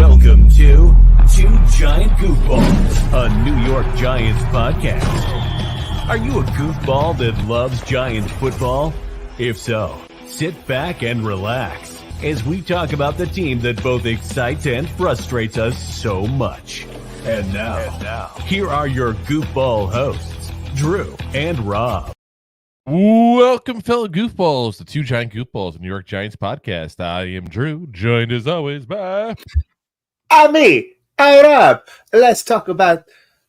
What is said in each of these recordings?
Welcome to Two Giant Goofballs, a New York Giants podcast. Are you a goofball that loves Giants football? If so, sit back and relax as we talk about the team that both excites and frustrates us so much. And now, here are your goofball hosts, Drew and Rob. Welcome, fellow goofballs, to Two Giant Goofballs, a New York Giants podcast. I am Drew, joined as always by... Me, Rob. Let's talk about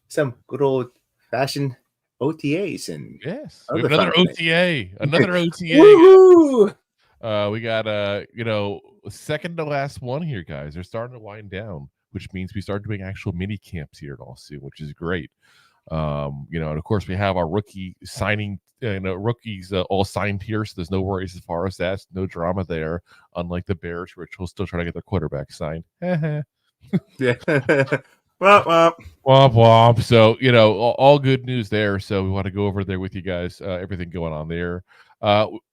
some good old-fashioned OTAs and another OTA. Woohoo! We got second to last one here, guys. They're starting to wind down, which means we start doing actual mini camps here all soon, which is great. And of course we have our rookie signing, rookies all signed here, so there's no worries as far as that. No drama there, unlike the Bears, which will still try to get their quarterback signed. Yeah. Womp womp. So all good news there. So we want to go over there with you guys. Everything going on there.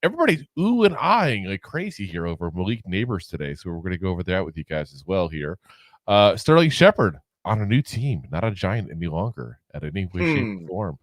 Everybody's ooh and eyeing like crazy here over Malik Nabers today. So we're going to go over that with you guys as well here. Sterling Shepard on a new team, not a Giant any longer at any way, shape, or form.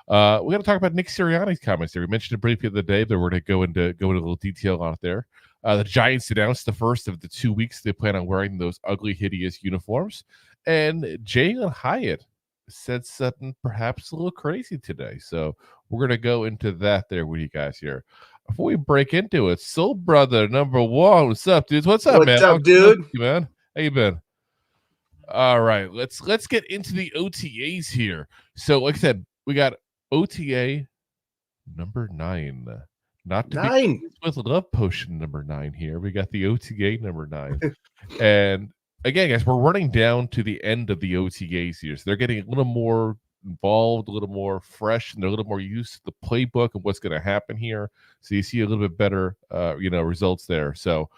We're going to talk about Nick Sirianni's comments there. We mentioned it briefly the other day, but we're going to go into a little detail on it there. The Giants announced the first of the 2 weeks they plan on wearing those ugly, hideous uniforms. And Jalin Hyatt said something perhaps a little crazy today. So we're going to go into that there with you guys here. Before we break into it, Soul Brother number one. What's up, dudes? What's up, man? What's up, dude? Man? How you been? All right, let's get into the OTAs here. So, like I said, we got OTA number 9. Not to 9 be with Love Potion number 9 here. We got the OTA number 9. And again, guys, we're running down to the end of the OTAs here. So they're getting a little more involved, a little more fresh, and they're a little more used to the playbook and what's going to happen here. So you see a little bit better, results there. So,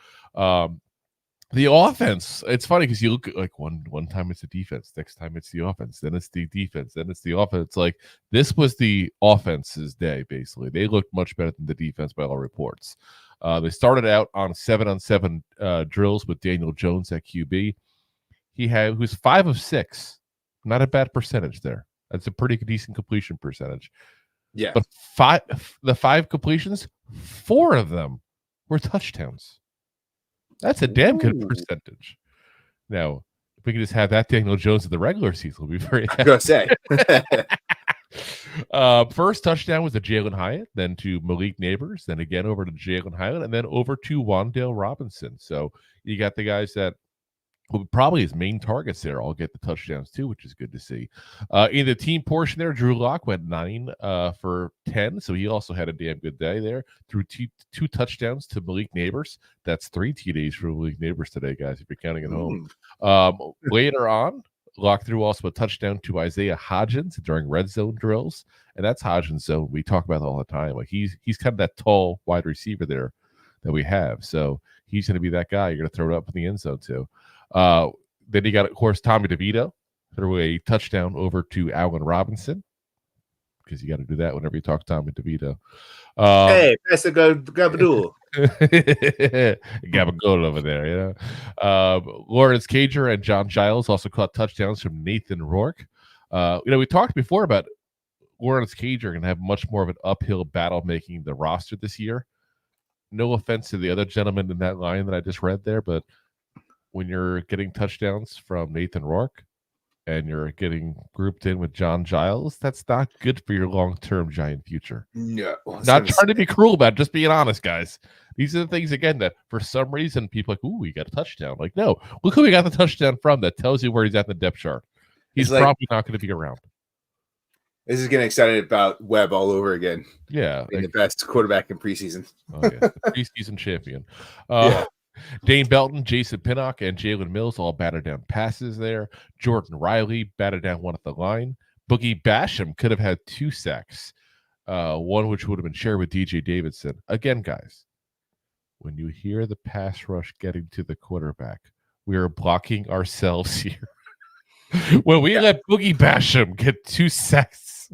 the offense, it's funny because you look at like one time it's the defense, next time it's the offense, then it's the defense, then it's the offense. Like this was the offense's day, basically. They looked much better than the defense by all reports. They started out on 7-on-7 drills with Daniel Jones at QB. Who's 5 of 6. Not a bad percentage there. That's a pretty decent completion percentage. Yeah. But the 5 completions, 4 of them were touchdowns. That's a damn good percentage. Now, if we can just have that Daniel Jones in the regular season, we'll be very happy. I was going to say. First touchdown was to Jalin Hyatt, then to Malik Nabers, then again over to Jalin Hyatt, and then over to Wan'Dale Robinson. So you got the guys that will probably his main targets there all get the touchdowns too, which is good to see. In the team portion there, Drew Lock went 9 for 10, so he also had a damn good day there. Threw two touchdowns to Malik Nabers. That's 3 TDs for Malik Nabers today, guys, if you're counting at home. Later on, Lock threw also a touchdown to Isaiah Hodgins during red zone drills, and that's Hodgins zone. We talk about it all the time. Like he's kind of that tall wide receiver there that we have, so he's going to be that guy you're going to throw it up in the end zone too. Then you got, of course, Tommy DeVito threw a touchdown over to Allen Robinson, because you got to do that whenever you talk to Tommy DeVito. Hey, that's a good Gabadool. Gabagool over there, Lawrence Cager and John Jiles also caught touchdowns from Nathan Rourke. We talked before about Lawrence Cager going to have much more of an uphill battle making the roster this year. No offense to the other gentleman in that line that I just read there, but when you're getting touchdowns from Nathan Rourke and you're getting grouped in with John Jiles, that's not good for your long-term Giant future. No. Not trying to be cruel about it, just being honest, guys. These are the things, again, that for some reason people are like, ooh, we got a touchdown. Like, no, look who we got the touchdown from. That tells you where he's at in the depth chart. He's probably not going to be around. This is getting excited about Webb all over again. Yeah. Being the best quarterback in preseason. Oh, yeah. Preseason champion. Dane Belton, Jason Pinnock, and Jalen Mills all batted down passes there. Jordon Riley batted down one at the line. Boogie Basham could have had 2 sacks, one which would have been shared with DJ Davidson. Again, guys, when you hear the pass rush getting to the quarterback, we are blocking ourselves here. When we let Boogie Basham get 2 sacks,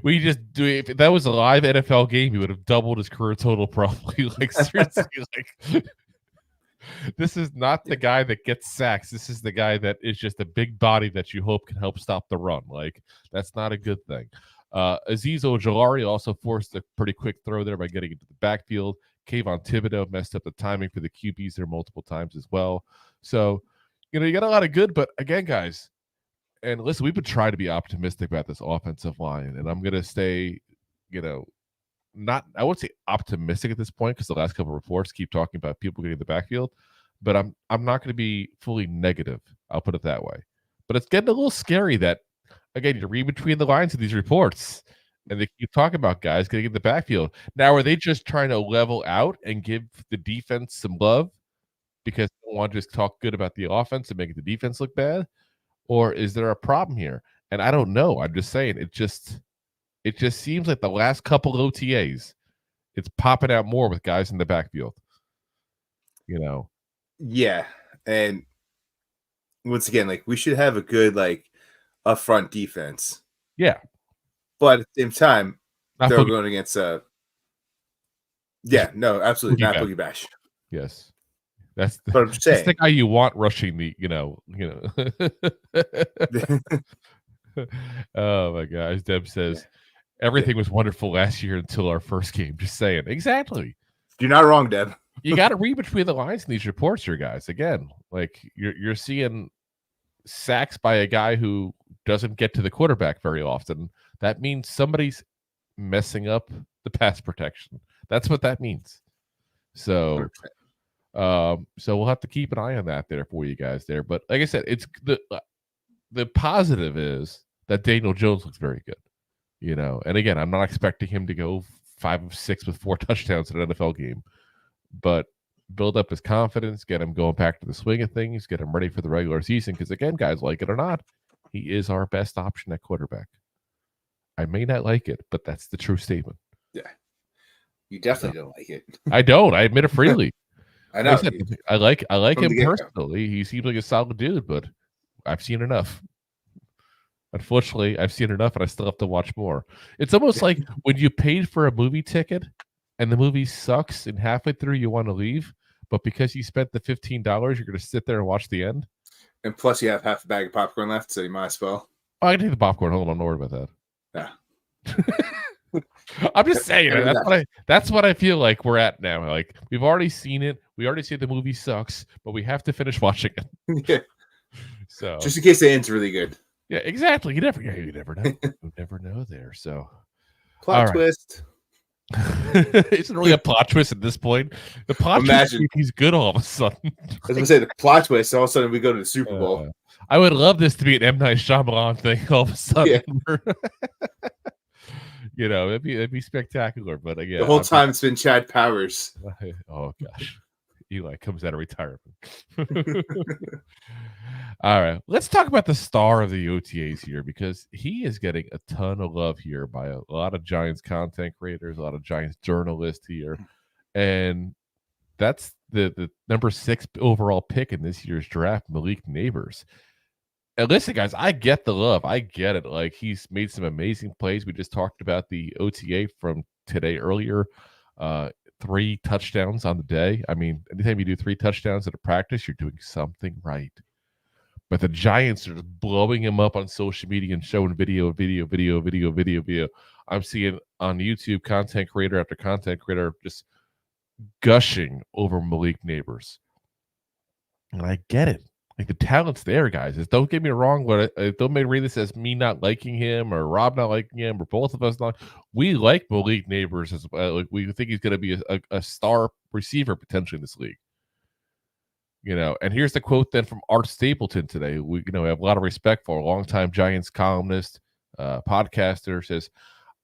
we just do. If that was a live NFL game, he would have doubled his career total probably. Like seriously, like This is not the guy that gets sacks. This is the guy that is just a big body that you hope can help stop the run. Like, that's not a good thing. Azeez Ojulari also forced a pretty quick throw there by getting into the backfield. Kayvon Thibodeaux messed up the timing for the QBs there multiple times as well. So, you got a lot of good, but again, guys, and listen, we've been trying to be optimistic about this offensive line, and I'm going to stay, I won't say optimistic at this point because the last couple of reports keep talking about people getting the backfield, but I'm not going to be fully negative. I'll put it that way. But it's getting a little scary that, again, you read between the lines of these reports, and they keep talking about guys getting in the backfield. Now, are they just trying to level out and give the defense some love because they don't want to just talk good about the offense and make the defense look bad? Or is there a problem here? And I don't know. I'm just saying it just seems like the last couple of OTAs, it's popping out more with guys in the backfield. Yeah. And once again, like, we should have a good, like, upfront defense. Yeah. But at the same time, Not they're Boogie. going against no, absolutely not Boogie Bash. Yes. That's But I'm just saying. That's the guy you want rushing the, Oh my gosh. Deb says everything was wonderful last year until our first game. Just saying. Exactly. You're not wrong, Deb. You got to read between the lines in these reports here, guys. Again, like you're seeing sacks by a guy who doesn't get to the quarterback very often. That means somebody's messing up the pass protection. That's what that means. So, 100%. So we'll have to keep an eye on that there for you guys there. But like I said, it's the positive is that Daniel Jones looks very good, And again, I'm not expecting him to go 5 of 6 with 4 touchdowns in an NFL game, but build up his confidence, get him going back to the swing of things, get him ready for the regular season. Because again, guys, like it or not, he is our best option at quarterback. I may not like it, but that's the true statement. Yeah, you definitely don't like it. I don't. I admit it freely. I know. I like him get-go. personally. He seems like a solid dude, but I've seen enough. Unfortunately, I've seen enough, and I still have to watch more. It's almost like when you paid for a movie ticket, and the movie sucks, and halfway through you want to leave, but because you spent the $15, you're going to sit there and watch the end. And plus, you have half a bag of popcorn left, so you might as well. Oh, I can take the popcorn. Hold on, I'm not worried about that. Yeah. I'm just saying. That's what I feel like we're at now. Like, we've already seen it. We already see the movie sucks, but we have to finish watching it. Yeah. So just in case the end's really good. Yeah, exactly. You never know. You never know there. So plot twist. Isn't really a plot twist at this point. The plot twist is he's good all of a sudden. I was gonna say the plot twist. All of a sudden, we go to the Super Bowl. I would love this to be an M. Night Shyamalan thing. All of a sudden, it'd be spectacular. But again, the whole time it's been Chad Powers. Oh gosh, Eli comes out of retirement. All right, let's talk about the star of the OTAs here, because he is getting a ton of love here by a lot of Giants content creators, a lot of Giants journalists here, and that's the number 6 overall pick in this year's draft, Malik Nabers. And listen, guys, I get the love. I get it. Like, he's made some amazing plays. We just talked about the OTA from today earlier. 3 touchdowns on the day. I mean, anytime you do 3 touchdowns at a practice, you're doing something right. But the Giants are just blowing him up on social media and showing video. I'm seeing on YouTube content creator after content creator just gushing over Malik Nabers. And I get it. Like, the talent's there, guys. Don't get me wrong. Don't read this as me not liking him or Rob not liking him or both of us not. We like Malik Nabers. We think he's going to be a star receiver potentially in this league. And here's the quote then from Art Stapleton today. We have a lot of respect for a longtime Giants columnist, podcaster. Says,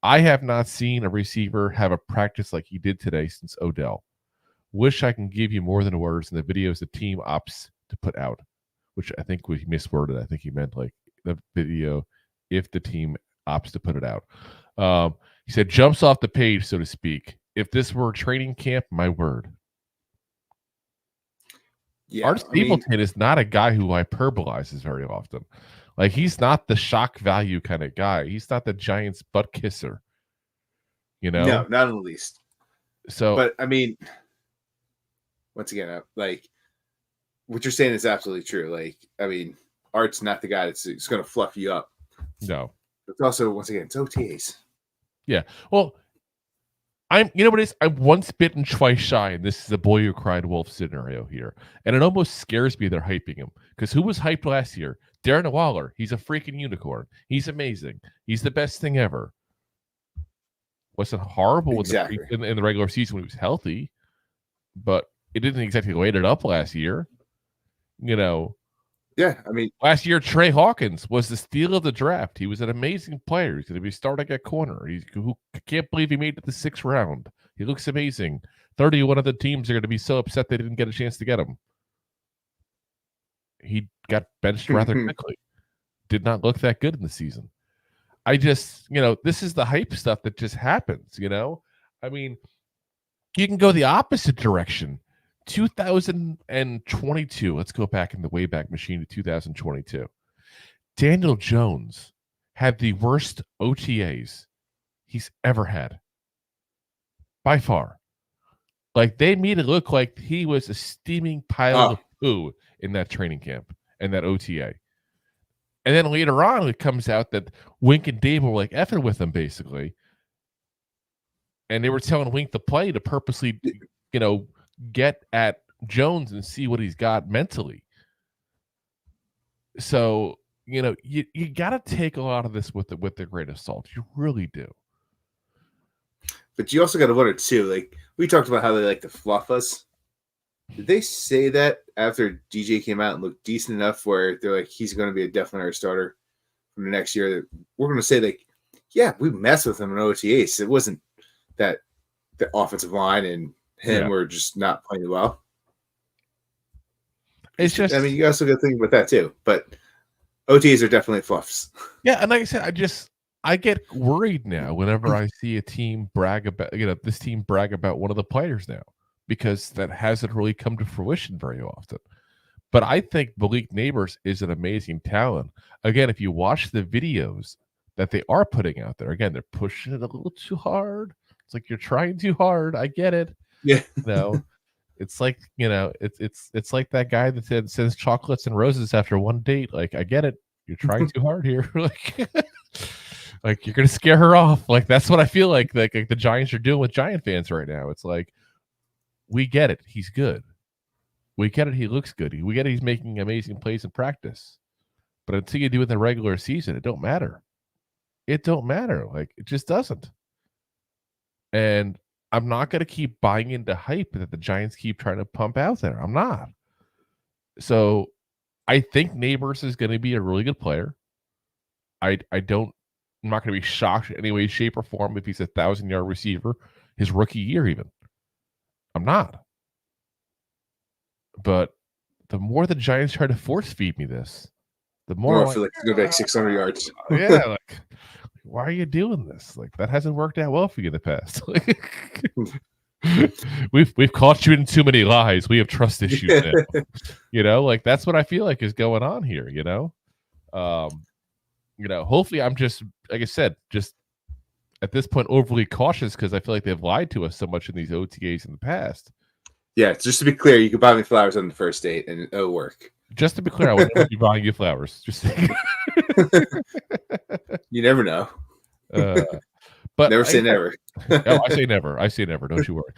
I have not seen a receiver have a practice like he did today since Odell. Wish I can give you more than words in the videos the team opts to put out, which I think we misworded. I think he meant like the video if the team opts to put it out. He said, jumps off the page, so to speak. If this were training camp, my word. Yeah, Art Stapleton is not a guy who hyperbolizes very often. Like, he's not the shock value kind of guy. He's not the Giants butt kisser. No, not in the least. So, but I mean, once again, like, what you're saying is absolutely true. Like, I mean, Art's not the guy that's going to fluff you up. No. It's also, once again, it's OTAs. Yeah. Well, you know what it is? I'm once bitten, twice shy, and this is a boy who cried wolf scenario here. And it almost scares me they're hyping him. Because who was hyped last year? Darren Waller. He's a freaking unicorn. He's amazing. He's the best thing ever. Wasn't horrible Exactly. in the regular season when he was healthy, but it didn't exactly light it up last year. You know. Yeah, I mean, last year, Trey Hawkins was the steal of the draft. He was an amazing player. He's going to be starting at corner. Who can't believe he made it to the 6th round. He looks amazing. 31 of the teams are going to be so upset they didn't get a chance to get him. He got benched rather quickly. Did not look that good in the season. I just, this is the hype stuff that just happens, I mean, you can go the opposite direction. 2022. Let's go back in the Wayback Machine to 2022. Daniel Jones had the worst OTAs he's ever had. By far. Like, they made it look like he was a steaming pile of poo in that training camp and that OTA. And then later on, it comes out that Wink and Dave were like effing with him, basically. And they were telling Wink to play to purposely, get at Jones and see what he's got mentally. So, you got to take a lot of this with the grain of salt. You really do. But you also got to wonder too. Like, we talked about how they like to fluff us. Did they say that after DJ came out and looked decent enough where they're like, he's going to be a definite starter from the next year? That we're going to say, like, yeah, we messed with him in OTAs. It wasn't that the offensive line and him were just not playing well. It's just, I mean, you also got to think about that too. But OTAs are definitely fluffs. Yeah, and like I said, I get worried now whenever I see a team brag about, this team brag about one of the players now, because that hasn't really come to fruition very often. But I think Malik Nabers is an amazing talent. Again, if you watch the videos that they are putting out there, again, they're pushing it a little too hard. It's like, you're trying too hard. I get it. Yeah. It's like, it's like that guy that sends chocolates and roses after one date. Like, I get it. You're trying too hard here. Like you're gonna scare her off. Like, that's what I feel like the Giants are doing with Giant fans right now. It's like, we get it. He's good. We get it. He looks good. We get it. He's making amazing plays in practice. But until you do it in the regular season, it don't matter. It don't matter. Like, it just doesn't. And I'm not going to keep buying into hype that the Giants keep trying to pump out there. I'm not. So I think Nabers is going to be a really good player. I'm not going to be shocked in any way, shape, or form if he's a 1,000-yard receiver his rookie year even. I'm not. But the more the Giants try to force feed me this, the more I feel like it's going to be like 600 yards. Yeah, like, why are you doing this? Like, that hasn't worked out well for you in the past. We've caught you in too many lies. We have trust issues now. Like, that's what I feel like is going on here. Hopefully I'm just, like I said, just at this point overly cautious because I feel like they've lied to us so much in these OTAs in the past. Yeah, just to be clear, you can buy me flowers on the first date and it'll work. Just to be clear, I would never be buying you flowers. Just you never know. But never say never. No, I say never. I say never. Don't you worry.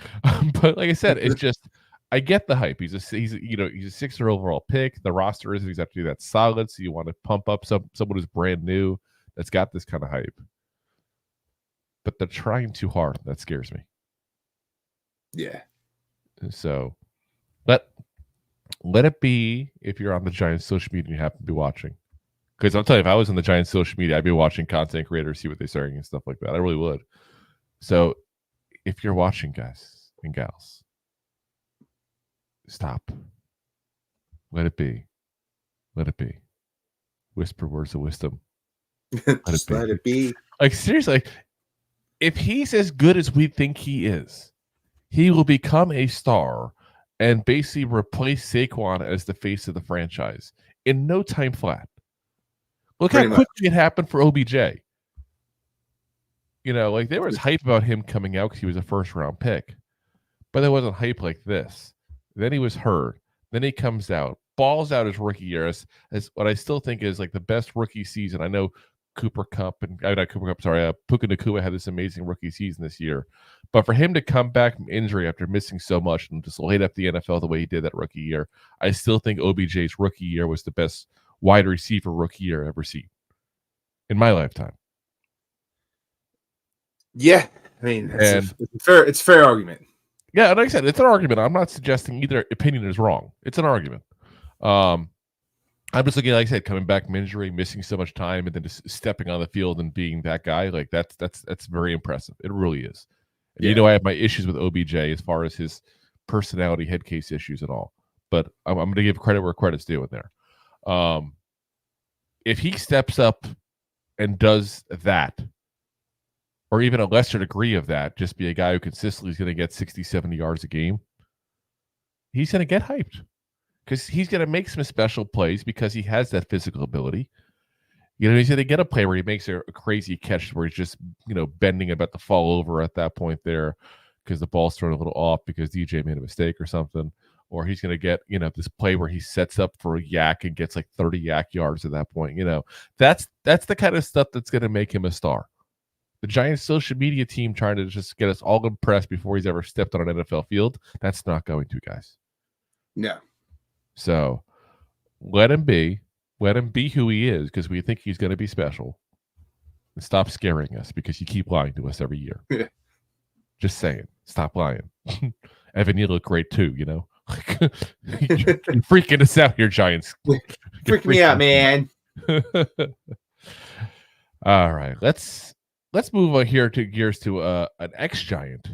But like I said, it's just, I get the hype. He's a 6th overall pick. The roster isn't exactly that solid, so you want to pump up someone who's brand new that's got this kind of hype. But they're trying too hard. That scares me. Yeah. So let it be if you're on the Giants social media and you happen to be watching. Because I'll tell you, if I was on the Giants social media, I'd be watching content creators, see what they're saying and stuff like that. I really would. So if you're watching, guys and gals, stop. Let it be. Let it be. Whisper words of wisdom. Let it be. Like, seriously, if he's as good as we think he is, he will become a star and basically replace Saquon as the face of the franchise in no time flat. Look how quickly it happened for OBJ. Like, there was hype about him coming out because he was a first-round pick. But there wasn't hype like this. Then he was hurt. Then he comes out, balls out his rookie year as what I still think is like the best rookie season. I know Puka Nacua had this amazing rookie season this year. But for him to come back from injury after missing so much and just light up the NFL the way he did that rookie year, I still think OBJ's rookie year was the best wide receiver rookie year I've ever seen in my lifetime. Yeah. I mean, it's a fair argument. Yeah, and like I said, it's an argument. I'm not suggesting either opinion is wrong. It's an argument. I'm just looking, like I said, coming back from injury, missing so much time, and then just stepping on the field and being that guy. Like that's very impressive. It really is. And you know, I have my issues with OBJ as far as his personality, head case issues, and all. But I'm going to give credit where credit's due in there. If he steps up and does that, or even a lesser degree of that, just be a guy who consistently is going to get 60, 70 yards a game, he's going to get hyped because he's going to make some special plays because he has that physical ability. You know, he's going to get a play where he makes a crazy catch where he's just, you know, bending about to fall over at that point there because the ball's thrown a little off because DJ made a mistake or something. Or he's going to get, you know, this play where he sets up for a yak and gets like 30 yak yards at that point. You know, that's the kind of stuff that's going to make him a star. The Giants social media team trying to just get us all impressed before he's ever stepped on an NFL field, that's not going to, guys. No. So let him be. Let him be who he is because we think he's going to be special. And stop scaring us because you keep lying to us every year. Yeah. Just saying. Stop lying. Evan, you look great too, you know? You're freaking us out here, Giants. Freak me out, man. All right. Let's move on here to gears to an ex-Giant.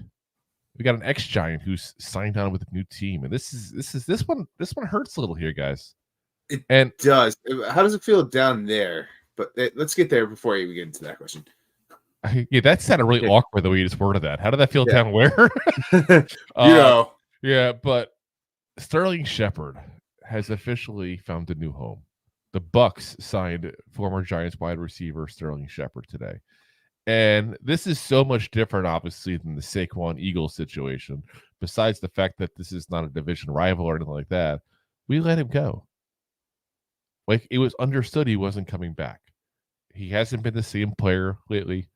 We got an ex-Giant who's signed on with a new team, and this one hurts a little here, guys. It does. How does it feel down there? But let's get there before we get into that question. Yeah, that sounded really awkward the way you just worded that. How did that feel down where? Yeah, but Sterling Shepard has officially found a new home. The Bucs signed former Giants wide receiver Sterling Shepard today. And this is so much different, obviously, than the Saquon Eagles situation. Besides the fact that this is not a division rival or anything like that, we let him go. Like, it was understood he wasn't coming back. He hasn't been the same player lately.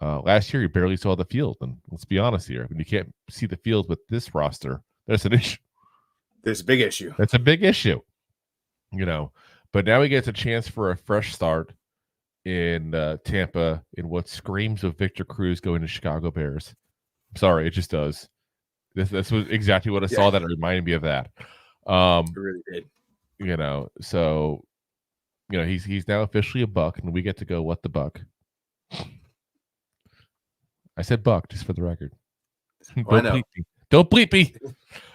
Last year, he barely saw the field. And let's be honest here. When you can't see the field with this roster, there's an issue. There's a big issue. That's a big issue. You know, but now he gets a chance for a fresh start in Tampa in what screams of Victor Cruz going to Chicago Bears. I'm sorry, it just does. This was exactly what I saw that reminded me of that. It really did. You know, so you know he's now officially a Buck, and we get to go what the Buck. I said Buck just for the record. Don't bleep me. It's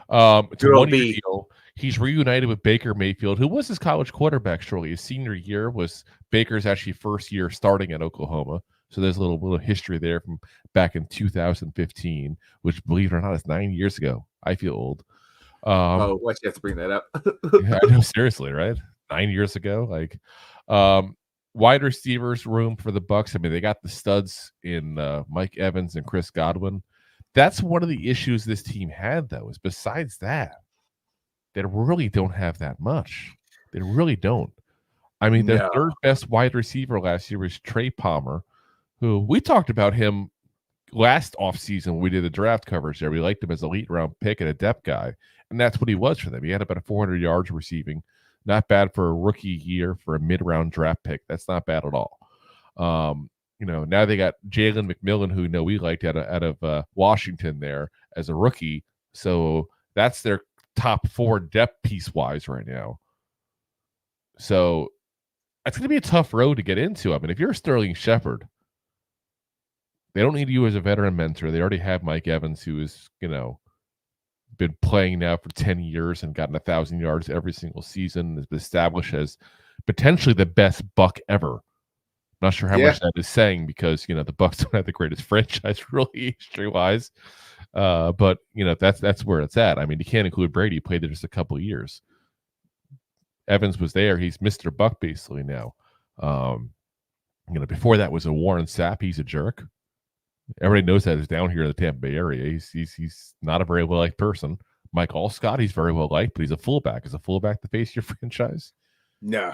a 1-year deal. He's reunited with Baker Mayfield, who was his college quarterback. Surely his senior year was Baker's actually first year starting at Oklahoma. So there's a little history there from back in 2015, which, believe it or not, is 9 years ago. I feel old. Why'd you have to bring that up? Yeah, I know, seriously, right? 9 years ago, like wide receivers room for the Bucs. I mean, they got the studs in Mike Evans and Chris Godwin. That's one of the issues this team had, though, is besides that, they really don't have that much. They really don't. I mean, their third best wide receiver last year was Trey Palmer, who we talked about him last offseason when we did the draft coverage there. We liked him as a late round pick and a depth guy, and that's what he was for them. He had about 400 yards receiving. Not bad for a rookie year for a mid-round draft pick. That's not bad at all. You know, now they got Jalen McMillan, who we liked out of Washington there as a rookie. So that's their top 4 depth piece-wise right now. So it's going to be a tough road to get into. I mean, if you're Sterling Shepard, they don't need you as a veteran mentor. They already have Mike Evans, who is, you know, been playing now for 10 years and gotten 1,000 yards every single season, has been established as potentially the best Buck ever. Not sure how much that is saying because, you know, the Bucs don't have the greatest franchise really history-wise. But, you know, that's where it's at. I mean, you can't include Brady. He played there just a couple of years. Evans was there. He's Mr. Buck basically now. You know, before that was a Warren Sapp. He's a jerk. Everybody knows that is down here in the Tampa Bay area. He's not a very well-liked person. Mike Allscott, he's very well liked, but he's a fullback. Is a fullback the face of your franchise? No.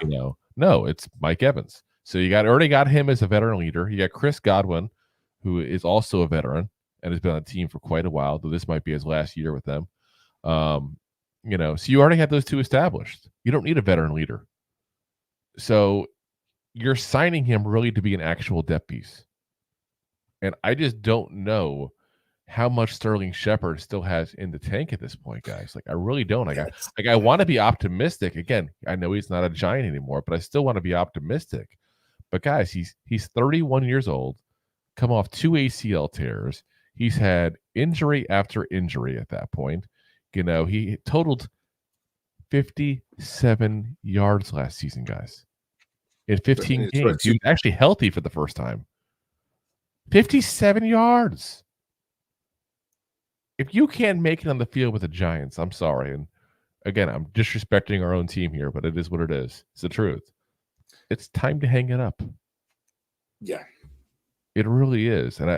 No, it's Mike Evans. So you already got him as a veteran leader. You got Chris Godwin, who is also a veteran and has been on the team for quite a while, though this might be his last year with them. So you already have those two established. You don't need a veteran leader. So you're signing him really to be an actual depth piece. And I just don't know how much Sterling Shepard still has in the tank at this point, guys. Like, I really don't. I want to be optimistic. Again, I know he's not a Giant anymore, but I still want to be optimistic. But guys, he's 31 years old, come off 2 ACL tears. He's had injury after injury at that point. He totaled 57 yards last season, guys. In 15 games. He was actually healthy for the first time. 57 yards. If you can't make it on the field with the Giants, I'm sorry. And again, I'm disrespecting our own team here, but it is what it is. It's the truth. It's time to hang it up. Yeah. It really is. And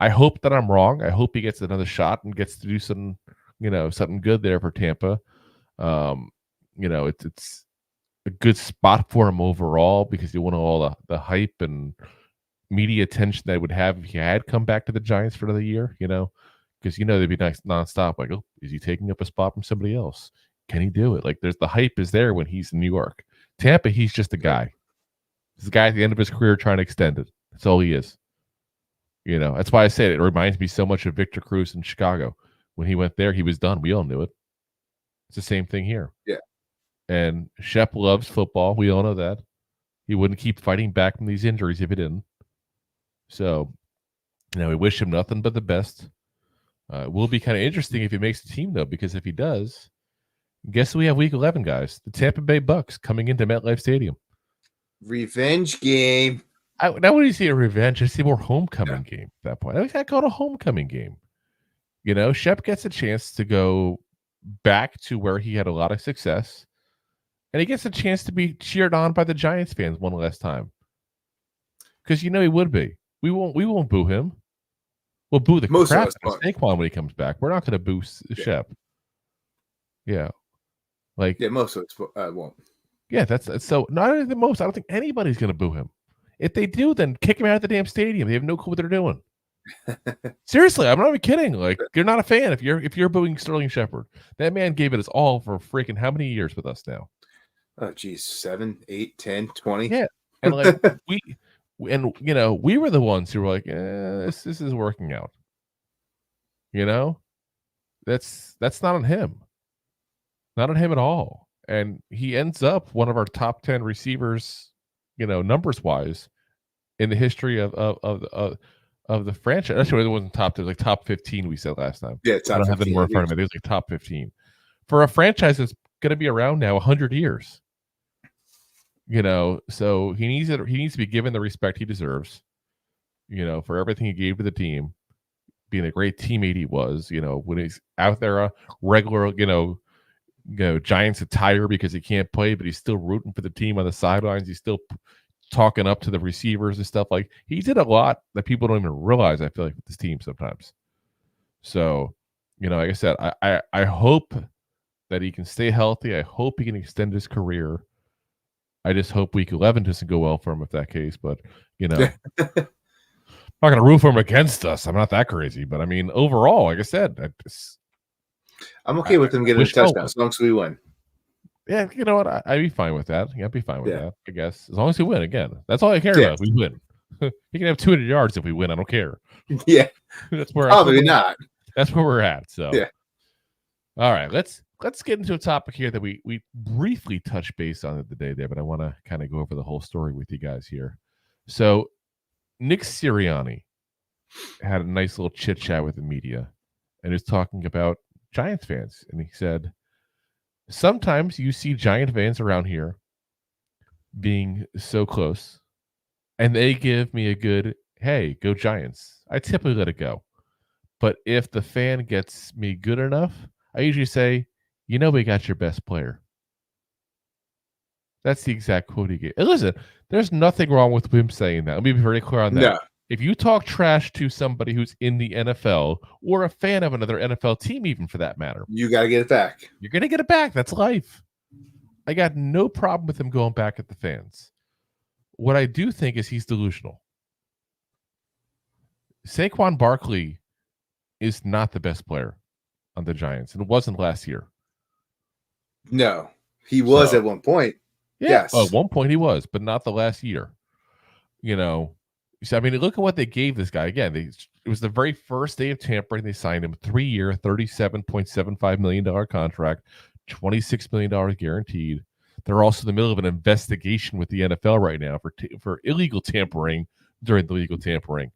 I hope that I'm wrong. I hope he gets another shot and gets to do something good there for Tampa. It's a good spot for him overall because you want all the hype and media attention that it would have if he had come back to the Giants for another year, because they'd be nice nonstop. Like, oh, is he taking up a spot from somebody else? Can he do it? Like, there's the hype is there when he's in New York. Tampa, he's just a guy. He's a guy at the end of his career trying to extend it. That's all he is. That's why I said it reminds me so much of Victor Cruz in Chicago. When he went there, he was done. We all knew it. It's the same thing here. Yeah. And Shep loves football. We all know that. He wouldn't keep fighting back from these injuries if he didn't. So, we wish him nothing but the best. It will be kind of interesting if he makes the team, though, because if he does, guess who we have week 11, guys? The Tampa Bay Bucks coming into MetLife Stadium. Revenge game. Now, when you see a revenge, I see more homecoming game at that point. I call it a homecoming game. Shep gets a chance to go back to where he had a lot of success, and he gets a chance to be cheered on by the Giants fans one last time. Because he would be. We won't boo him. We'll boo the crap out of Saquon when he comes back. We're not going to boo Shep. Yeah. Most of us won't. Yeah, that's so. Not only the most, I don't think anybody's going to boo him. If they do, then kick him out of the damn stadium. They have no clue what they're doing. Seriously, I'm not even kidding. Like, you're not a fan if you're booing Sterling Shepard. That man gave it his all for freaking how many years with us now? Oh, geez, 7, 8, 10, 20. Yeah, and we were the ones who were like, this is working out. That's not on him. Not on him at all. And he ends up one of our top 10 receivers, numbers wise, in the history of the franchise. Actually, it wasn't top 10, like top 15. We said last time. Yeah, I don't have it more in front of me. It was like top 15 for a franchise that's going to be around now 100 years. So he needs it. He needs to be given the respect he deserves. For everything he gave to the team, being a great teammate he was. When he's out there, regular, Giants attire because he can't play, but he's still rooting for the team on the sidelines. He's still talking up to the receivers and stuff. Like, he did a lot that people don't even realize, I feel like, with this team sometimes. So, like I said, I hope that he can stay healthy. I hope he can extend his career. I just hope week 11 doesn't go well for him if that case. But, I'm not going to root for him against us. I'm not that crazy. But, I mean, overall, like I said, I'm okay with him getting a touchdown as long as we win. Yeah, you know what? I'd be fine with that. I'd be fine with that, I guess. As long as we win, again. That's all I care about. We win. He can have 200 yards if we win. I don't care. Yeah. That's where probably not. That's where we're at. So, yeah. All right, let's get into a topic here that we briefly touched base on the day there, but I want to kind of go over the whole story with you guys here. So, Nick Sirianni had a nice little chit chat with the media, and was talking about Giants fans, and he said, sometimes you see Giant fans around here being so close, and they give me a good, hey, go Giants. I typically let it go. But if the fan gets me good enough, I usually say, we got your best player. That's the exact quote he gave. And listen, there's nothing wrong with him saying that. Let me be very clear on that. No. If you talk trash to somebody who's in the NFL or a fan of another NFL team, even for that matter, You got to get it back. you're going to get it back. That's life. I got no problem with him going back at the fans. What I do think is he's delusional. Saquon Barkley is not the best player on the Giants, and it wasn't last year. No, he was at one point. Yeah, Yes. at one point he was, but not the last year. So I mean, look at what they gave this guy. Again, it was the very first day of tampering. They signed him a 3-year, $37.75 million contract, $26 million guaranteed. They're also in the middle of an investigation with the NFL right now for illegal tampering during the legal tampering,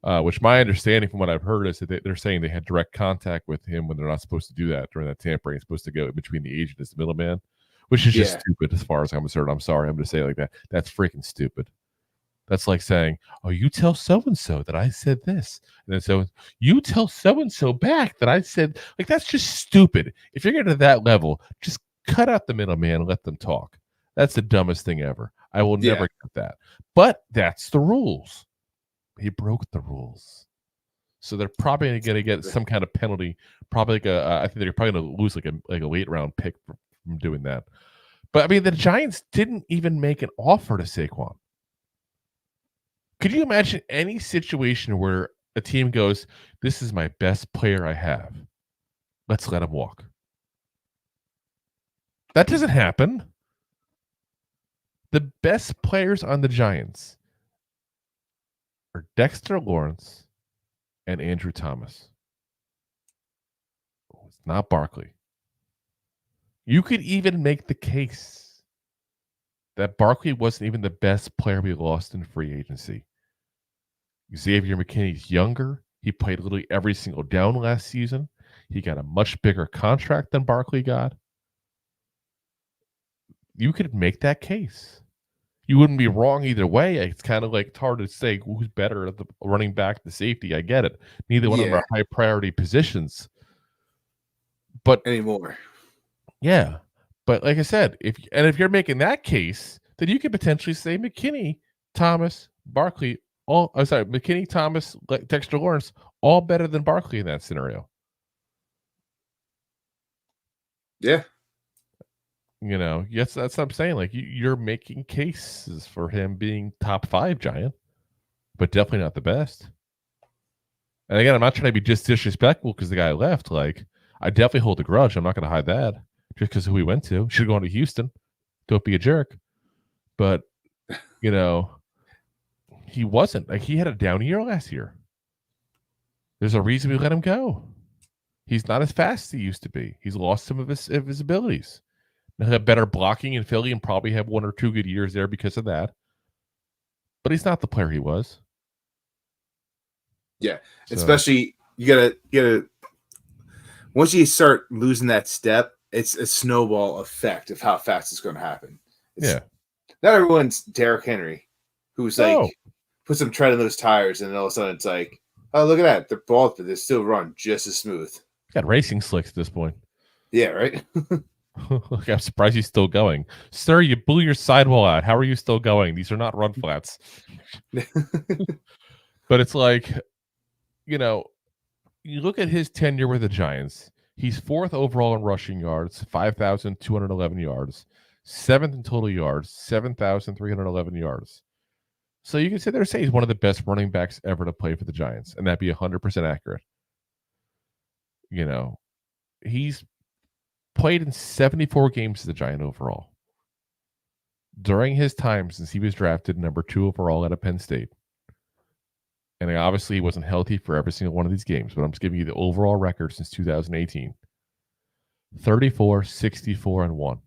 which my understanding from what I've heard is that they're saying they had direct contact with him when they're not supposed to do that during that tampering. It's supposed to go between the agent as the middleman, which is just stupid as far as I'm concerned. I'm sorry. I'm going to say it like that. That's freaking stupid. That's like saying, oh, you tell so-and-so that I said this. And then so you tell so-and-so back that I said, like, that's just stupid. If you're getting to that level, just cut out the middleman and let them talk. That's the dumbest thing ever. I will never get that. But that's the rules. He broke the rules. So they're probably going to get some kind of penalty. Probably like I think they're probably going to lose like a late round pick from doing that. But I mean, the Giants didn't even make an offer to Saquon. Could you imagine any situation where a team goes, this is my best player I have. Let's let him walk. That doesn't happen. The best players on the Giants are Dexter Lawrence and Andrew Thomas. It's not Barkley. You could even make the case that Barkley wasn't even the best player we lost in free agency. Xavier McKinney's younger. He played literally every single down last season. He got a much bigger contract than Barkley got. You could make that case. You wouldn't be wrong either way. It's kind of like it's hard to say who's better at the running back, the safety. I get it. Neither one of them are high priority positions. But anymore. Yeah. But like I said, if you're making that case, then you could potentially say McKinney, Thomas, Barkley, McKinney, Thomas, Dexter Lawrence, all better than Barkley in that scenario. Yeah. Yes, that's what I'm saying. Like you're making cases for him being top 5 Giant, but definitely not the best. And again, I'm not trying to be just disrespectful because the guy left. Like, I definitely hold a grudge. I'm not going to hide that just because of who he went to. Should have gone to Houston. Don't be a jerk. But, he wasn't. Like, he had a down year last year. There's a reason we let him go. He's not as fast as he used to be. He's lost some of his abilities. He'll have better blocking in Philly and probably have 1 or 2 good years there because of that. But he's not the player he was. Yeah, so. Especially you gotta. Once you start losing that step, it's a snowball effect of how fast it's going to happen. Not everyone's Derrick Henry, who's like put some tread in those tires, and all of a sudden it's like, oh, look at that, they're bald, but they still run just as smooth. Got racing slicks at this point. Yeah, right. I'm surprised he's still going. Sir, you blew your sidewall out. How are you still going? These are not run flats. But it's like, you look at his tenure with the Giants. He's 4th overall in rushing yards, 5,211 yards, 7th in total yards, 7,311 yards. So you can sit there and say he's one of the best running backs ever to play for the Giants, and that'd be 100% accurate. He's played in 74 games as a Giant overall. During his time since he was drafted number 2 overall out of Penn State. And obviously he wasn't healthy for every single one of these games, but I'm just giving you the overall record since 2018. 34, 64, and 1.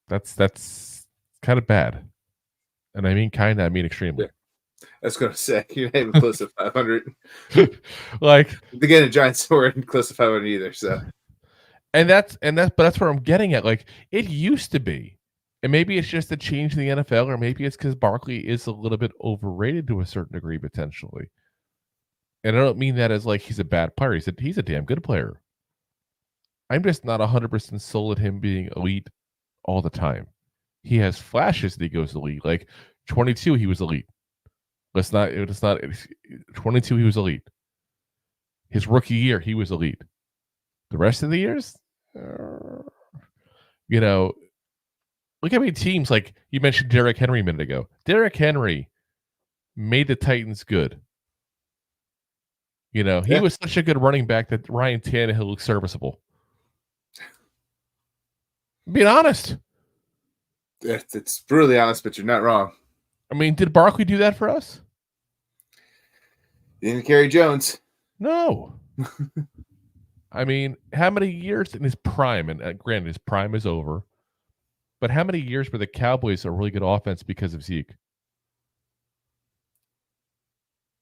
That's kind of bad. And I mean kind of, I mean extremely. Yeah. I was going to say, you're not even close to 500. Like, again, the Giants weren't close to 500 either. So, but that's where I'm getting at. Like, it used to be, and maybe it's just a change in the NFL, or maybe it's because Barkley is a little bit overrated to a certain degree potentially. And I don't mean that as like he's a bad player. He's a damn good player. I'm just not 100% sold at him being elite all the time. He has flashes that he goes elite. Like, 22, he was elite. Let's not 22, he was elite. His rookie year, he was elite. The rest of the years, you know, look how many teams, like you mentioned Derrick Henry a minute ago. Derrick Henry made the Titans good. You know, he was such a good running back that Ryan Tannehill looked serviceable. Being honest. It's brutally honest, but you're not wrong. I mean, did Barkley do that for us? Didn't carry Jones. No. I mean, how many years in his prime, and granted, his prime is over, but how many years were the Cowboys a really good offense because of Zeke?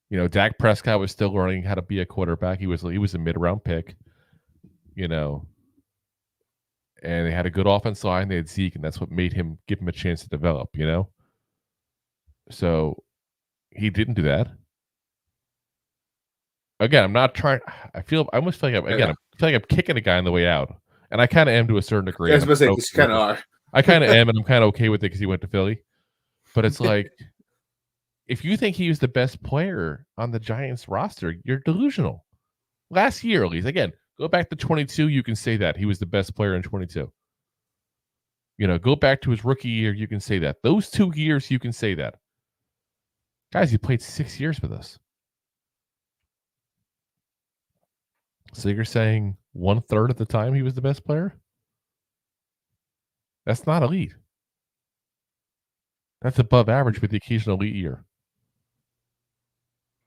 You know, Dak Prescott was still learning how to be a quarterback. He was a mid-round pick, you know, and they had a good offensive line. They had Zeke, and that's what made give him a chance to develop, you know? So he didn't do that. Again, I'm not trying. I almost feel like I'm kicking a guy on the way out, and I kind of am to a certain degree. I was supposed to say, you kind of are. I kind of am, and I'm kind of okay with it because he went to Philly. But it's like, if you think he was the best player on the Giants roster, you're delusional. Last year, at least, again, go back to 22. You can say that he was the best player in 22. You know, go back to his rookie year. You can say that. Those 2 years, you can say that. Guys, he played 6 years with us. So you're saying 1/3 of the time he was the best player? That's not elite. That's above average with the occasional elite year.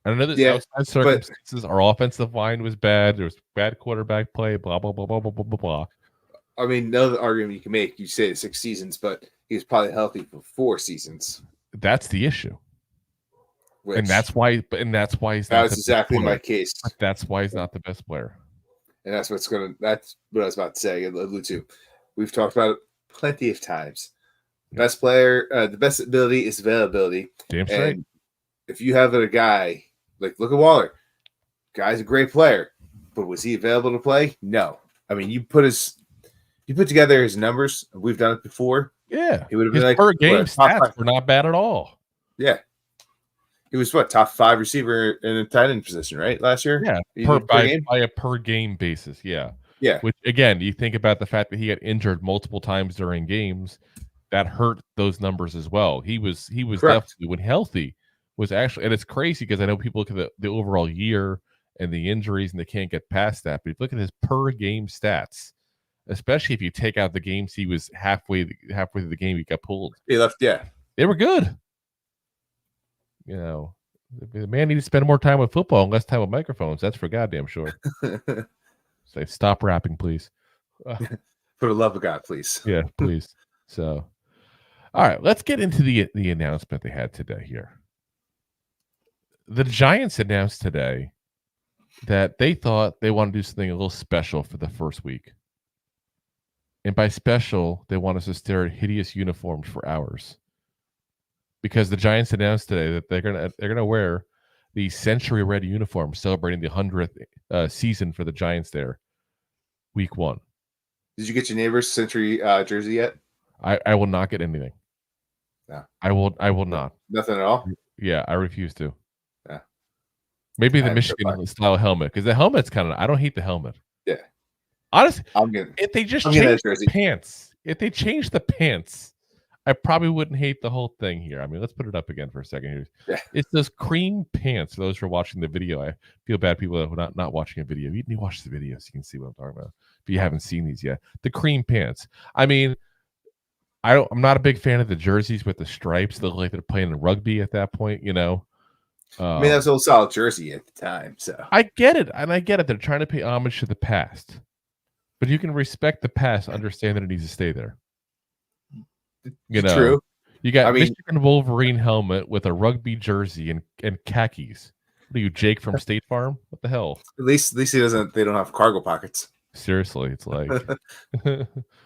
I know this outside circumstances. Our offensive line was bad. There was bad quarterback play. Blah blah blah blah blah blah blah. I mean, another argument you can make. You say 6 seasons, but he was probably healthy for 4 seasons. That's the issue. And that's why he's not. That's exactly my case. But that's why he's not the best player. And that's what I was about to say. Allude to. We've talked about it plenty of times. Best player, the best ability is availability. Damn straight. And if you have a guy like, look at Waller, guy's a great player, but was he available to play? No. I mean, you put together his numbers. We've done it before. Yeah, he would have been like per game stats were not bad at all. Yeah. He was top 5 receiver in a tight end position, right? Last year? Yeah. By a per game basis. Yeah. Yeah. Which again, you think about the fact that he got injured multiple times during games, that hurt those numbers as well. He was definitely, when healthy, was actually, and it's crazy because I know people look at the overall year and the injuries and they can't get past that. But if you look at his per game stats, especially if you take out the games he was halfway through the game, he got pulled. He left, yeah. They were good. You know, the man needs to spend more time with football and less time with microphones. That's for goddamn sure. Say, stop rapping, please. For the love of God, please. Yeah, please. So, all right, let's get into the announcement they had today here. The Giants announced today that they thought they want to do something a little special for the first week. And by special, they want us to stare at hideous uniforms for hours. Because the Giants announced today that they're gonna wear the Century Red uniform, celebrating the 100th season for the Giants there, week 1. Did you get your neighbor's Century jersey yet? I will not get anything. No. I will not. Nothing at all? Yeah, I refuse to. Yeah. Maybe the Michigan style helmet, because the helmet's kind of, I don't hate the helmet. Yeah. Honestly, if they just change the pants, I probably wouldn't hate the whole thing here. I mean, let's put it up again for a second here. Yeah. It's those cream pants. For those who are watching the video, I feel bad people that are not watching a video. You need to watch the video so you can see what I'm talking about. If you haven't seen these yet, the cream pants. I mean, I'm not a big fan of the jerseys with the stripes. They look like they're playing in rugby at that point, you know. I mean, that was a solid jersey at the time. So I get it, and I get it. They're trying to pay homage to the past, but you can respect the past, understand that it needs to stay there. You know, true. You got Michigan Wolverine helmet with a rugby jersey and khakis. What are you, Jake from State Farm? What the hell? At least he doesn't. They don't have cargo pockets. Seriously, it's like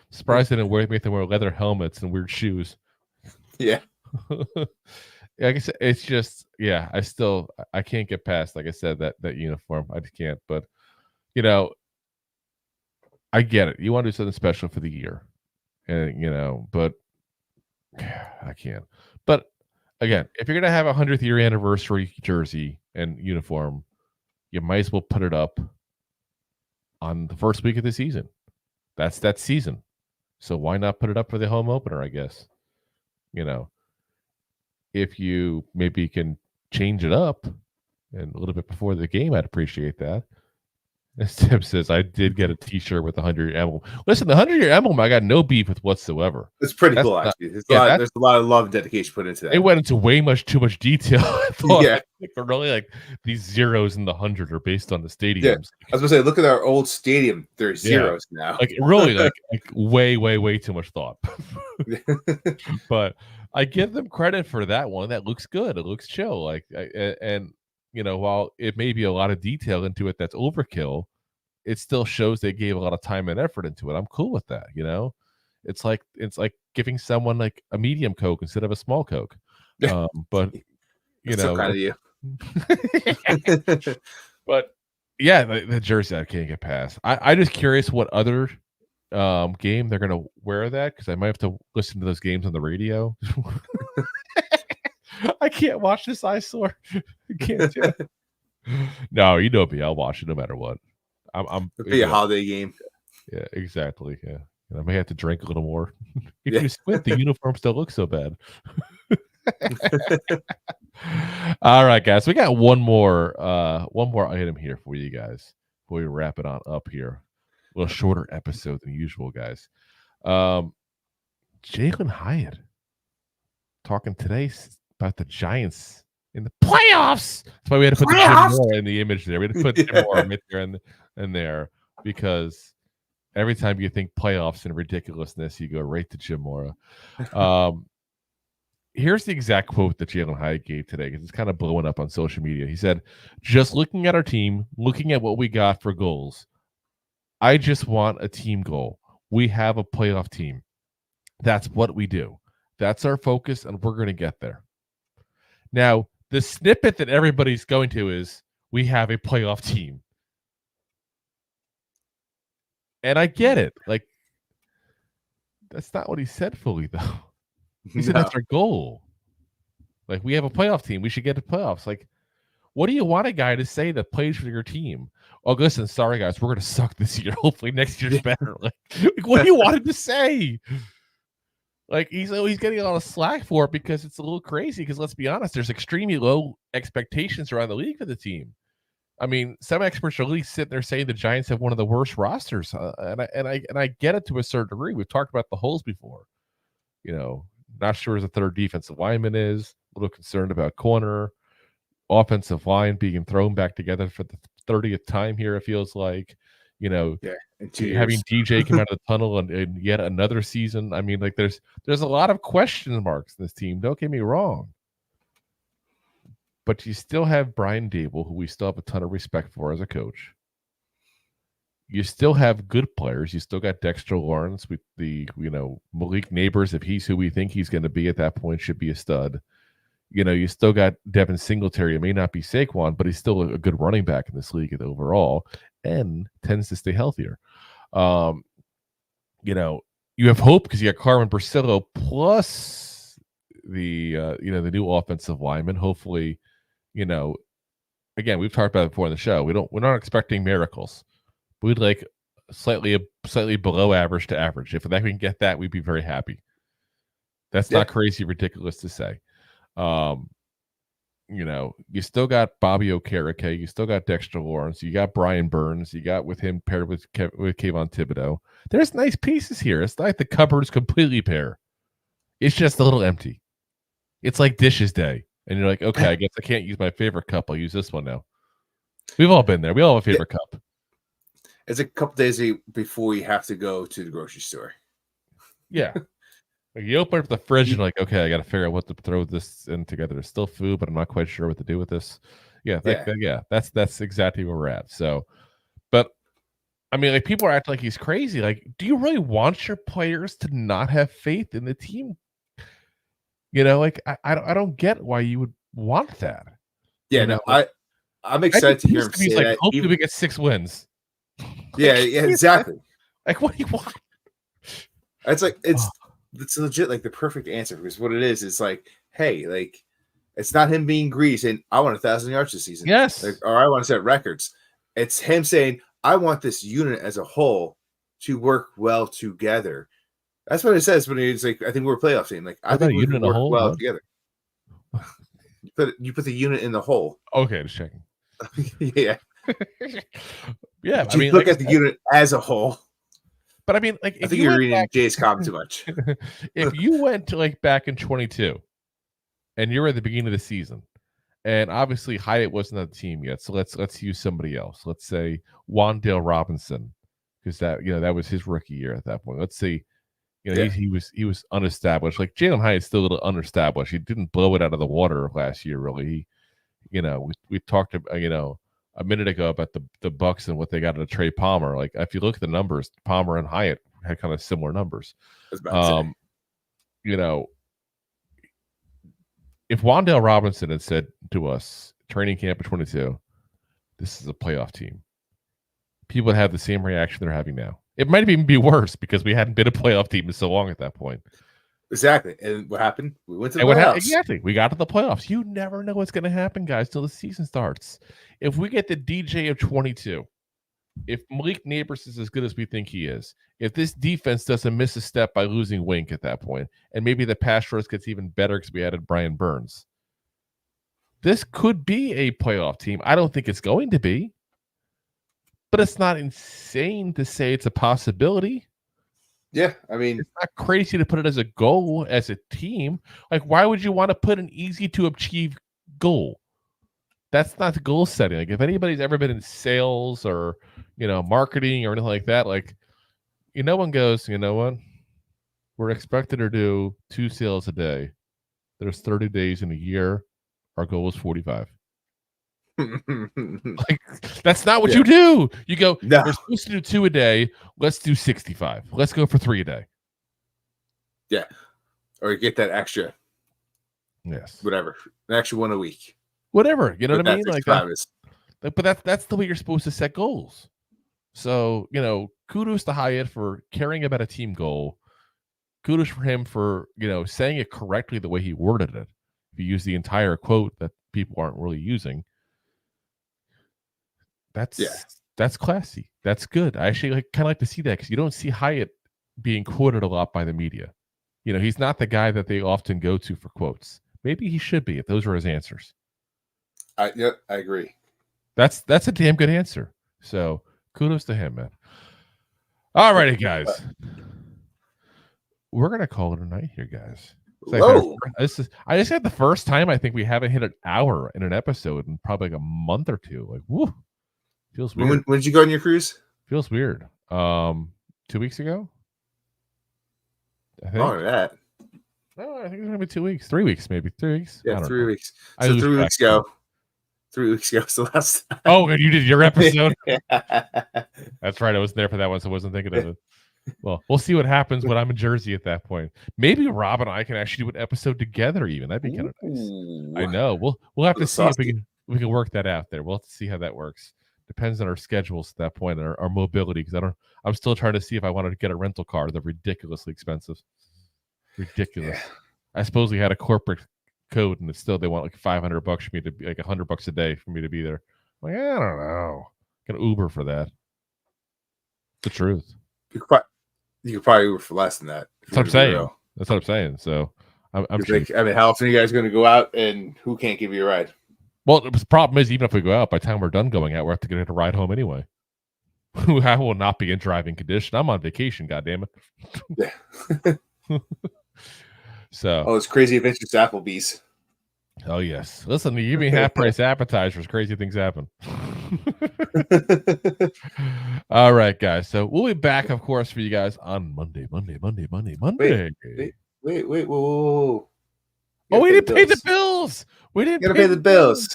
surprised they didn't make them wear leather helmets and weird shoes. Yeah. Like I said, it's just I can't get past, like I said, that uniform. I just can't. But you know, I get it. You want to do something special for the year, and you know, but I can't. But again, if you're gonna have a 100th year anniversary jersey and uniform, you might as well put it up on the first week of the season. That's that season. So why not put it up for the home opener, I guess? If you maybe can change it up and a little bit before the game, I'd appreciate that. As Tim says, I did get a T-shirt with the 100-year emblem. Listen, the 100-year emblem, I got no beef with whatsoever. It's pretty cool, actually. There's a lot of love and dedication put into that. It went into way too much detail. I thought, yeah. Really, like these zeros in the 100 are based on the stadiums. Yeah. I was going to say, look at our old stadium. There's zeros now. Like really, like way too much thought. But I give them credit for that one. That looks good. It looks chill. While it may be a lot of detail into it that's overkill, it still shows they gave a lot of time and effort into it. I'm cool with that. It's like giving someone like a medium Coke instead of a small Coke. But so kind of you. But yeah, the jersey I can't get past. I'm just curious what other game they're gonna wear that, because I might have to listen to those games on the radio. I can't watch this eyesore. I can't do it. No, you know me. I'll watch it no matter what. It'll be a holiday game. Yeah, exactly. Yeah, I may have to drink a little more. If you squint, the uniform still looks so bad. All right, guys, we got one more item here for you guys before we wrap it on up here. A little shorter episode than usual, guys. Jalin Hyatt talking today about the Giants in the playoffs. That's why we had to put the Jim Moore in the image there. We had to put Jim Moore right there and there, because every time you think playoffs and ridiculousness, you go right to Jim Moore. Here's the exact quote that Jalin Hyatt gave today, because it's kind of blowing up on social media. He said, "Just looking at our team, looking at what we got for goals, I just want a team goal. We have a playoff team. That's what we do. That's our focus, and we're going to get there." Now, the snippet that everybody's going to is, we have a playoff team. And I get it. Like, that's not what he said fully, though. He said that's our goal. Like, we have a playoff team. We should get to playoffs. Like, what do you want a guy to say that plays for your team? Oh, listen, sorry, guys, we're going to suck this year. Hopefully next year's better. Like, what do you want him to say? Like, he's getting a lot of slack for it because it's a little crazy, because let's be honest, there's extremely low expectations around the league for the team. I mean, some experts are at least sitting there saying the Giants have one of the worst rosters, and I get it to a certain degree. We've talked about the holes before. Not sure as a third defensive lineman is, a little concerned about corner, offensive line being thrown back together for the 30th time here, it feels like. Having DJ come out of the tunnel and yet another season. I mean, like, there's a lot of question marks in this team. Don't get me wrong. But you still have Brian Dable, who we still have a ton of respect for as a coach. You still have good players. You still got Dexter Lawrence with Malik Nabers, if he's who we think he's going to be at that point, should be a stud. You still got Devin Singletary. It may not be Saquon, but he's still a good running back in this league overall, and tends to stay healthier. You have hope because you got Carmen Bursillo plus the new offensive lineman. Hopefully, again, we've talked about it before in the show. We're not expecting miracles. We'd like slightly below average to average. If we can get that, we'd be very happy. That's not crazy ridiculous to say. You still got Bobby Okereke, you still got Dexter Lawrence, you got Brian Burns, you got with him paired with Kayvon Thibodeaux. There's nice pieces here. It's not like the cupboard is completely bare. It's just a little empty. It's like dishes day. And you're like, okay, I guess I can't use my favorite cup. I'll use this one now. We've all been there. We all have a favorite cup. It's a couple days before you have to go to the grocery store. Yeah. Like, you open up the fridge and like, okay, I got to figure out what to throw this in together. There's still food, but I'm not quite sure what to do with this. That's exactly where we're at. So, but I mean, like, people are acting like he's crazy. Like, do you really want your players to not have faith in the team? Like, I don't get why you would want that. Yeah, I'm excited to hear him say that. Hopefully we get 6 wins. Yeah, exactly. Like, what do you want? It's like it's legit like the perfect answer, because what it is like, hey, like, It's not him being greedy saying, I want 1,000 yards this season. Yes. Or I want to set records. It's him saying, I want this unit as a whole to work well together. That's what it says when he's like, I think we're a playoff team. Like, I think we can work well together. You put the unit in the hole. Okay, just checking. Yeah. Yeah. I mean, look at the unit as a whole. But I mean, like, I think you're reading Jay's comment too much. If you went to like back in 22 and you're at the beginning of the season, and obviously Hyatt wasn't on the team yet, so let's use somebody else. Let's say Wan'Dale Robinson, because that was his rookie year at that point. Let's say he was unestablished. Like Jalin Hyatt's still a little unestablished. He didn't blow it out of the water last year, really. We talked about a minute ago about the Bucks and what they got out of Trey Palmer. Like if you look at the numbers, Palmer and Hyatt had kind of similar numbers. If Wan'Dale Robinson had said to us training camp of 22, this is a playoff team, people would have the same reaction they're having now. It might even be worse because we hadn't been a playoff team in so long at that point. Exactly. And what happened? We went to the playoffs. Exactly. We got to the playoffs. You never know what's going to happen, guys, till the season starts. If we get the DJ of 22, if Malik Nabers is as good as we think he is, if this defense doesn't miss a step by losing Wink at that point, and maybe the pass rush gets even better because we added Brian Burns, this could be a playoff team. I don't think it's going to be, but it's not insane to say it's a possibility. Yeah, I mean, it's not crazy to put it as a goal as a team. Like, why would you want to put an easy to achieve goal? That's not goal setting. Like, if anybody's ever been in sales or marketing or anything like that, like, no one goes, you know what? We're expected to do 2 sales a day. There's 30 days in a year. Our goal is 45. Like, that's not what you do. You go, no. We're supposed to do 2 a day. Let's do 65. Let's go for 3 a day. Yeah. Or get that extra. Yes. Whatever. An extra 1 a week. Whatever. You know what I mean? Like that. Is. But that's the way you're supposed to set goals. So, kudos to Hyatt for caring about a team goal. Kudos for him for, saying it correctly the way he worded it. If you use the entire quote that people aren't really using. That's classy. That's good. I actually kind of like to see that because you don't see Hyatt being quoted a lot by the media. He's not the guy that they often go to for quotes. Maybe he should be if those were his answers. I agree. That's a damn good answer. So kudos to him, man. All righty, guys. We're gonna call it a night here, guys. I just had the first time I think we haven't hit an hour in an episode in probably like a month or two. Like, woo. Feels weird. When did you go on your cruise? Feels weird. 2 weeks ago. I think. Oh, that. No, I think it's gonna be 2 weeks. 3 weeks, maybe 3 weeks. Yeah, 3 weeks. So 3 weeks ago. 3 weeks ago was the last time. Oh, and you did your episode. That's right. I wasn't there for that one, so I wasn't thinking of it. Well, we'll see what happens when I'm in Jersey at that point. Maybe Rob and I can actually do an episode together. Even that'd be kind of nice. I know. We'll have to see if we can work that out there. We'll have to see how that works. Depends on our schedules at that point and our mobility. Because I'm still trying to see if I wanted to get a rental car. They're ridiculously expensive. Ridiculous. Yeah. I suppose we had a corporate code, and they want like $500 for me to be like $100 a day for me to be there. I'm like, I don't know. Can Uber for that? The truth. You could probably Uber for less than that. That's what I'm saying. That's what I'm saying. So I'm sure. I mean, how often are you guys going to go out, and who can't give you a ride? Well, the problem is, even if we go out, by the time we're done going out, we're have to get a ride home anyway. I will not be in driving condition. I'm on vacation. God damn it. Yeah. So. Oh, it's Crazy Adventures to Applebee's. Oh yes. Listen, you give me half price appetizers. Crazy things happen. All right, guys. So we'll be back, of course, for you guys on Monday. Wait, whoa. Oh, we didn't pay the bills. We didn't pay the bills.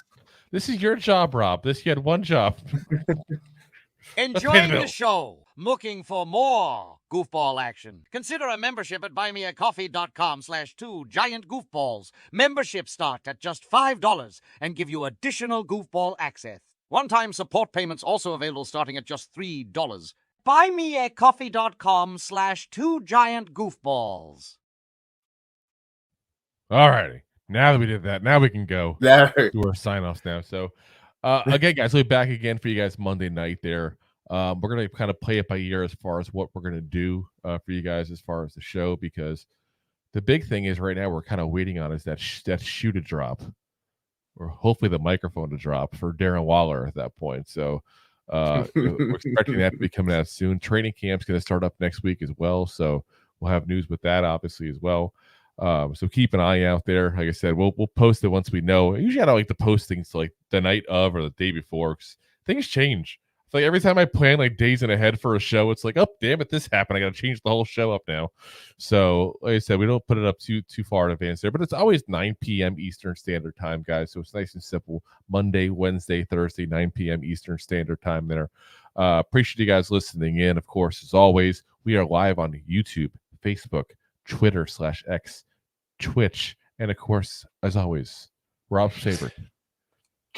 This is your job, Rob. You had one job. Enjoying the show. Looking for more goofball action? Consider a membership at buymeacoffee.com/2giantgoofballs. Memberships start at just $5 and give you additional goofball access. One-time support payments also available starting at just $3. Buymeacoffee.com/2giantgoofballs. All righty. Now that we did that, now we can go That do our sign-offs now. So, again, guys, we'll be back again for you guys Monday night there. We're going to kind of play it by ear as far as what we're going to do for you guys as far as the show, because the big thing is right now we're kind of waiting on is that shoe to drop, or hopefully the microphone to drop for Darren Waller at that point. So we're expecting that to be coming out soon. Training camp's going to start up next week as well, so we'll have news with that obviously as well. So keep an eye out there. Like I said, we'll post it once we know. Usually I don't like to post things like the night of or the day before, because things change. It's like every time I plan like days in ahead for a show, it's like, oh damn it, this happened. I got to change the whole show up now. So like I said, we don't put it up too far in advance there, but it's always 9 p.m. Eastern Standard Time, guys. So it's nice and simple. Monday, Wednesday, Thursday, 9 p.m. Eastern Standard Time there. Appreciate you guys listening in. Of course, as always, we are live on YouTube, Facebook, Twitter /X, Twitch, and of course, as always, Rob's favorite,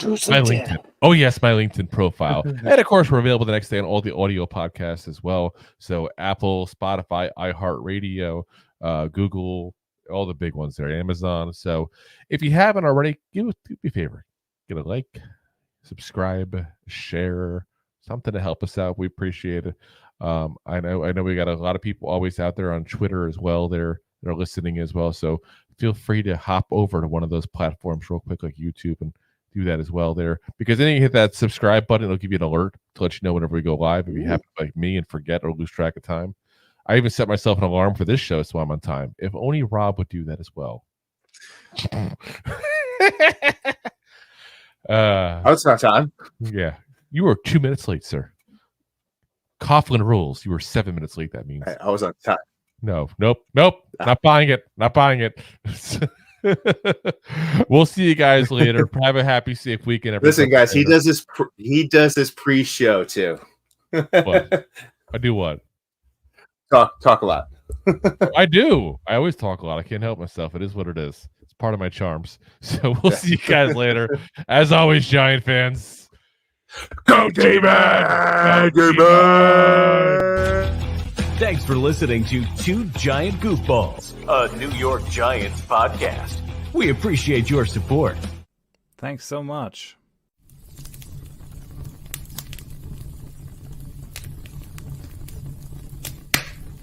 my LinkedIn. Oh yes, my LinkedIn profile. And of course, we're available the next day on all the audio podcasts as well. So Apple, Spotify, iHeartRadio, Google, all the big ones there, Amazon. So if you haven't already, do me a favor, get a like, subscribe, share, something to help us out. We appreciate it. I know we got a lot of people always out there on Twitter as well. They're listening as well. So feel free to hop over to one of those platforms real quick, like YouTube, and do that as well there, because then you hit that subscribe button. It'll give you an alert to let you know whenever we go live. If you happen to like me and forget or lose track of time, I even set myself an alarm for this show so I'm on time. If only Rob would do that as well. was not time. Yeah, you were 2 minutes late, sir. Coughlin rules. You were 7 minutes late. That means I was on time. Nope. Not buying it. We'll see you guys later. Have a happy, safe weekend. Listen, guys, he does this pre-show too. What? I do what? Talk a lot. I do. I always talk a lot. I can't help myself. It is what it is. It's part of my charms. So we'll see you guys later. As always, Giant fans, go David! Thanks for listening to Two Giant Goofballs, a New York Giants podcast. We appreciate your support. Thanks so much.